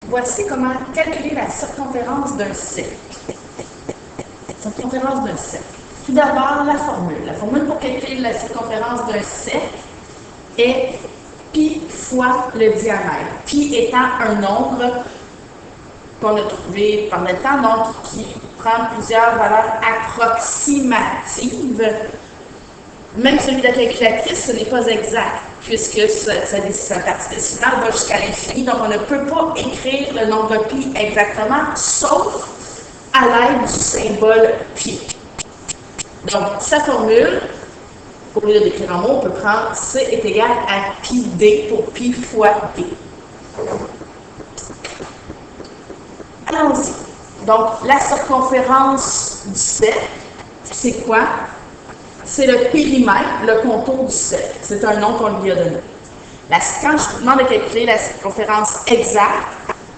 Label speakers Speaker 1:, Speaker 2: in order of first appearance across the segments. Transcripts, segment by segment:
Speaker 1: Voici comment calculer la circonférence d'un cercle. Circonférence d'un cercle. Tout d'abord, la formule. La formule pour calculer la circonférence d'un cercle est pi fois le diamètre. Pi étant un nombre qu'on a trouvé par le temps, donc qui prend plusieurs valeurs approximatives. Même celui de la calculatrice, ce n'est pas exact, puisque sa partie décimale va jusqu'à l'infini, donc on ne peut pas écrire le nombre pi exactement, sauf à l'aide du symbole pi. Donc, sa formule, au lieu d'écrire en mots, on peut prendre C est égal à pi d pour pi fois d. Allons-y. Donc, la circonférence du cercle, c'est quoi? C'est le périmètre, le contour du cercle. C'est un nom qu'on lui a donné. Quand je vous demande de calculer la circonférence exacte,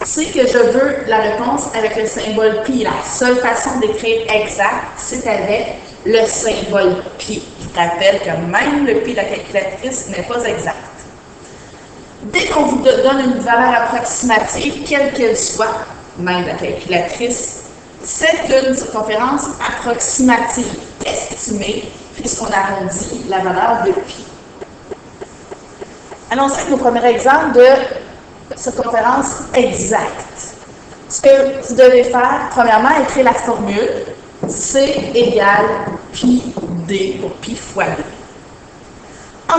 Speaker 1: c'est que je veux la réponse avec le symbole pi. La seule façon d'écrire exact, c'est avec le symbole pi. Je rappelle que même le pi de la calculatrice n'est pas exact. Dès qu'on vous donne une valeur approximative, quelle qu'elle soit, même la calculatrice, c'est une circonférence approximative, estimée, puisqu'on arrondit la valeur de pi. Allons-y avec nos premiers exemples de circonférence exacte. Ce que vous devez faire, premièrement, écrire la formule C égale pi d pour pi fois d.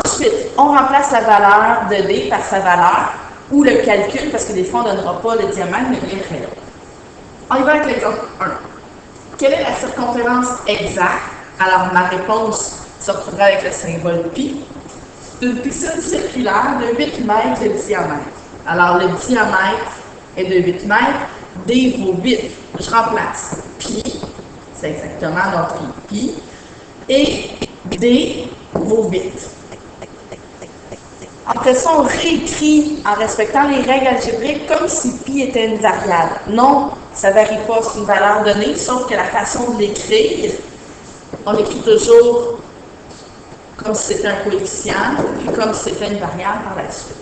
Speaker 1: Ensuite, on remplace la valeur de d par sa valeur ou le calcul, parce que des fois, on ne donnera pas le diamètre, mais bien le rayon. On y va avec l'exemple 1. Quelle est la circonférence exacte? Alors, ma réponse se retrouvera avec le symbole pi. Une piscine circulaire de 8 mètres de diamètre. Alors, le diamètre est de 8 mètres, d vaut 8. Je remplace pi, c'est exactement notre pi, et d vaut 8. Après ça, on réécrit en respectant les règles algébriques comme si pi était une variable. Non, ça ne varie pas, c'est une valeur donnée, sauf que la façon de l'écrire, on l'écrit toujours comme si c'était un coefficient, puis comme si c'était une variable par la suite.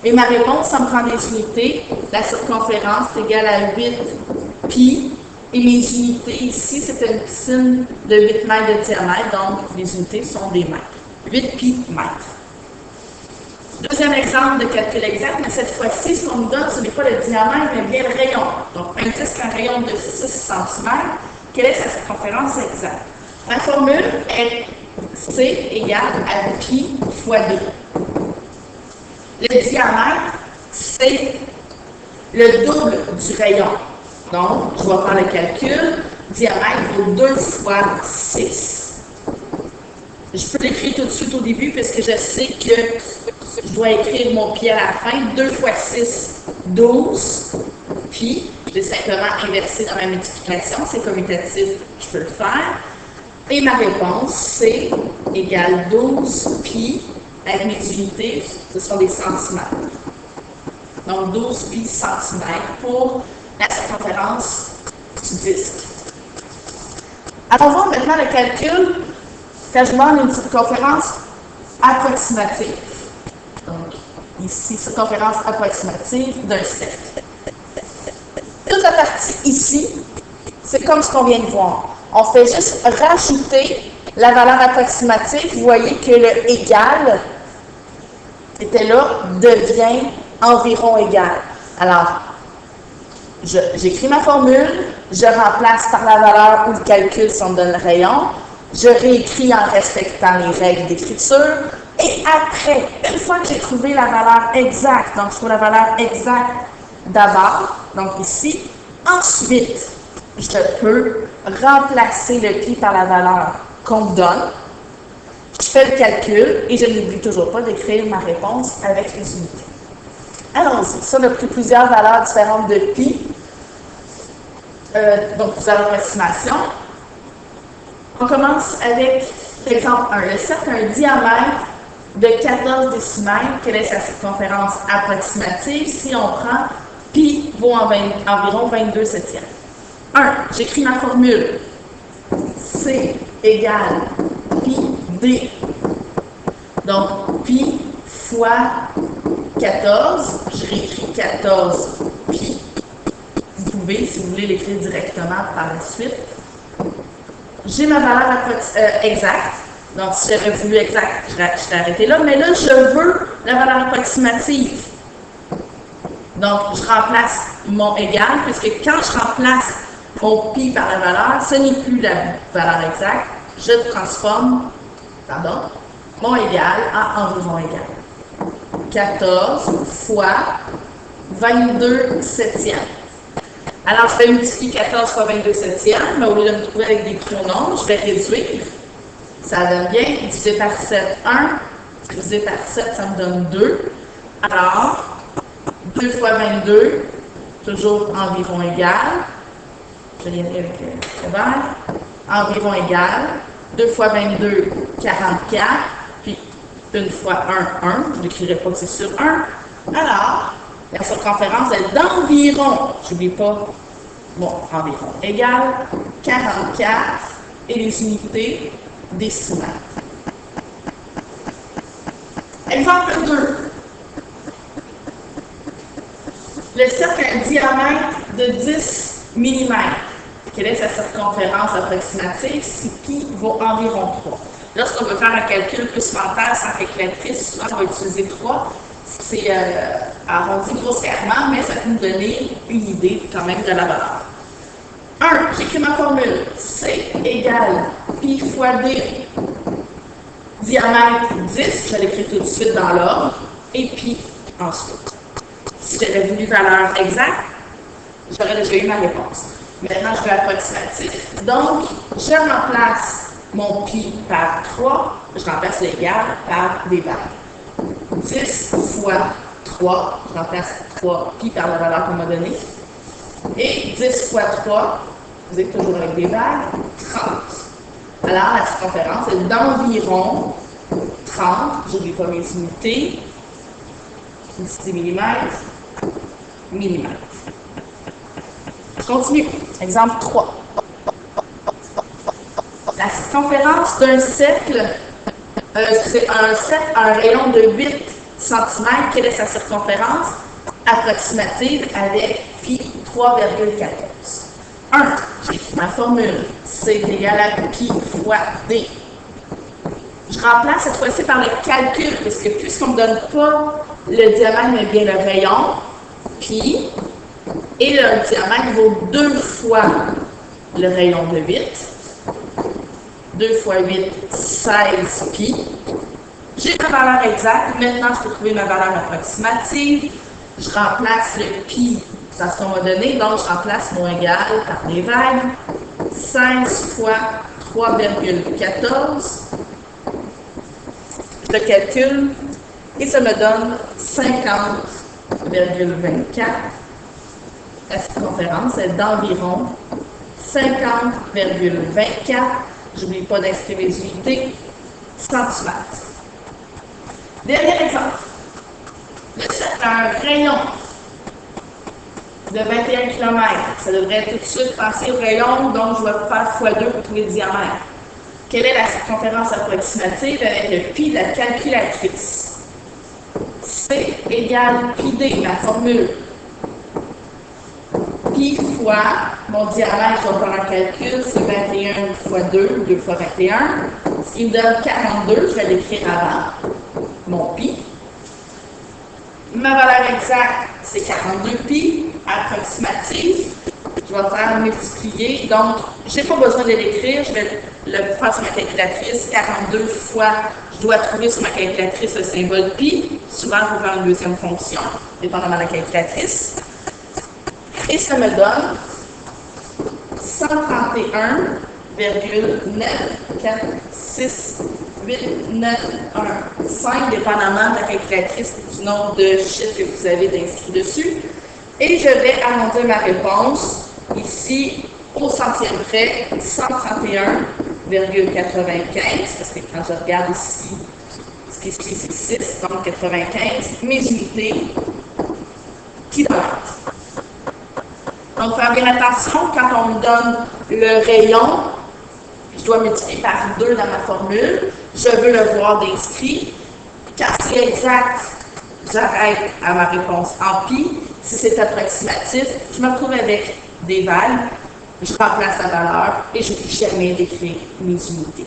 Speaker 1: Et ma réponse, ça me prend des unités. La circonférence est égale à 8 pi. Et mes unités ici, c'est une piscine de 8 mètres de diamètre, donc les unités sont des mètres. 8 pi mètres. Deuxième exemple de calcul exact, mais cette fois-ci, ce qu'on nous donne, ce n'est pas le diamètre, mais bien le rayon. Donc, indice qu'un rayon de 6 cm, quelle est sa circonférence exacte? Ma formule est C égale à pi fois 2. Le diamètre, c'est le double du rayon. Donc, je vais faire le calcul. Diamètre vaut 2 fois 6. Je peux l'écrire tout de suite au début puisque je sais que je dois écrire mon pi à la fin. 2 fois 6, 12. Puis, je vais simplement inverser dans ma multiplication. C'est commutatif, je peux le faire. Et ma réponse, c'est égale 12 pi, avec mes unités, ce sont des centimètres. Donc 12 pi centimètres pour la circonférence du disque. Alors, on va voir maintenant le calcul quand je demande une circonférence approximative. Donc, ici, circonférence approximative d'un cercle. Toute la partie ici, c'est comme ce qu'on vient de voir. On fait juste rajouter la valeur approximative. Vous voyez que le égal était là, devient environ égal. Alors, j'écris ma formule, je remplace par la valeur ou le calcul si on me donne le rayon, je réécris en respectant les règles d'écriture, et après, une fois que j'ai trouvé la valeur exacte, donc je trouve la valeur exacte d'abord, donc ici, ensuite, je peux remplacer le pi par la valeur qu'on me donne. Je fais le calcul et je n'oublie toujours pas d'écrire ma réponse avec les unités. Allons-y. Ça, on a pris plusieurs valeurs différentes de pi. Donc, plusieurs approximations. On commence avec l'exemple 1. Le cercle a un diamètre de 14 décimètres. Quelle est sa circonférence approximative? Si on prend pi vaut environ 22 septièmes. 1. J'écris ma formule. C égale pi d. Donc, pi fois 14. Je réécris 14 pi. trouver si vous voulez l'écrire directement par la suite. J'ai ma valeur exacte. Donc, si j'avais voulu exact, je serais arrêté là. Mais là, je veux la valeur approximative. Donc, je remplace mon égal, puisque quand je remplace mon pi par la valeur, ce n'est plus la valeur exacte. Je transforme, mon égal en environ égal. 14 fois 22 septièmes. Alors, je vais multiplier 14 fois 22 septièmes, mais au lieu de me trouver avec des pronoms, je vais réduire. Ça donne bien. Divisé par 7, 1. Divisé par 7, ça me donne 2. Alors, 2 fois 22, toujours environ égal. Je viendrai avec le vert. Environ égal. 2 fois 22, 44. Puis, 1 fois 1, 1. Je n'écrirai pas que c'est sur 1. Alors, la circonférence est d'environ, je n'oublie pas, environ, égale 44 et les unités décimales. Exemple 2. Le cercle a un diamètre de 10 mm. Quelle est sa circonférence approximative? Si pi vaut environ 3. Lorsqu'on veut faire un calcul plus mental sans calculatrice, souvent on va utiliser 3. C'est arrondi grossièrement, mais ça peut nous donner une idée quand même de la valeur. 1. J'écris ma formule. C égale pi fois d. Diamètre 10, je l'écris tout de suite dans l'ordre, et pi ensuite. Si j'avais voulu valeur exacte, j'aurais déjà eu ma réponse. Maintenant, je veux approximatif. Donc, je remplace mon pi par 3, je remplace l'égal par des valeurs. 10 fois 3, je remplace 3 pi par la valeur qu'on m'a donnée. Et 10 fois 3, vous êtes toujours avec des valeurs, 30. Alors, la circonférence est d'environ 30, j'oublie pas mes unités, 10 mm, millimètres. Je continue. Exemple 3. La circonférence d'un cercle, c'est un cercle à un rayon de 8 cm. Quelle est sa circonférence approximative avec pi 3,14? 1. J'écris ma formule. C est égal à pi fois d. Je remplace cette fois-ci par le calcul, puisqu'on ne me donne pas le diamètre, mais bien le rayon, pi, et le diamètre vaut 2 fois le rayon de 8. 2 fois 8, 16 pi. J'ai ma valeur exacte. Maintenant, je peux trouver ma valeur approximative. Je remplace le pi dans ce qu'on m'a donné. Donc, je remplace mon égal par des vagues. 16 fois 3,14. Je calcule et ça me donne 50,24. La circonférence est d'environ 50,24. J'oublie pas d'inscrire les unités, centimètres. Dernier exemple. Le cercle a un rayon de 21 km. Ça devrait tout de suite passer au rayon, donc je vais faire x2 pour trouver le diamètre. Quelle est la circonférence approximative avec le pi de la calculatrice? C égale pi d, ma formule. Pi fois mon diamètre, je vais faire un calcul, c'est 21 fois 2, 2 fois 21. Ce qui me donne 42, je vais l'écrire avant mon pi. Ma valeur exacte, c'est 42 pi, approximative. Je vais faire multiplier, donc je n'ai pas besoin de l'écrire, je vais le faire sur ma calculatrice. 42 fois, je dois trouver sur ma calculatrice le symbole pi. Souvent, je vais faire une deuxième fonction, dépendamment de la calculatrice. Et ça me donne 131,946,891,5, dépendamment de la calculatrice du nombre de chiffres que vous avez d'inscrits dessus. Et je vais arrondir ma réponse ici au centième près, 131,95, parce que quand je regarde ici, ce qui est écrit c'est 6, donc 95, mes unités kilomètres. Donc, faire bien attention, quand on me donne le rayon, je dois multiplier par 2 dans ma formule, je veux le voir d'inscrit. Quand c'est exact, j'arrête à ma réponse en pi. Si c'est approximatif, je me retrouve avec d'éval, je remplace la valeur et je n'oublie jamais d'écrire mes unités.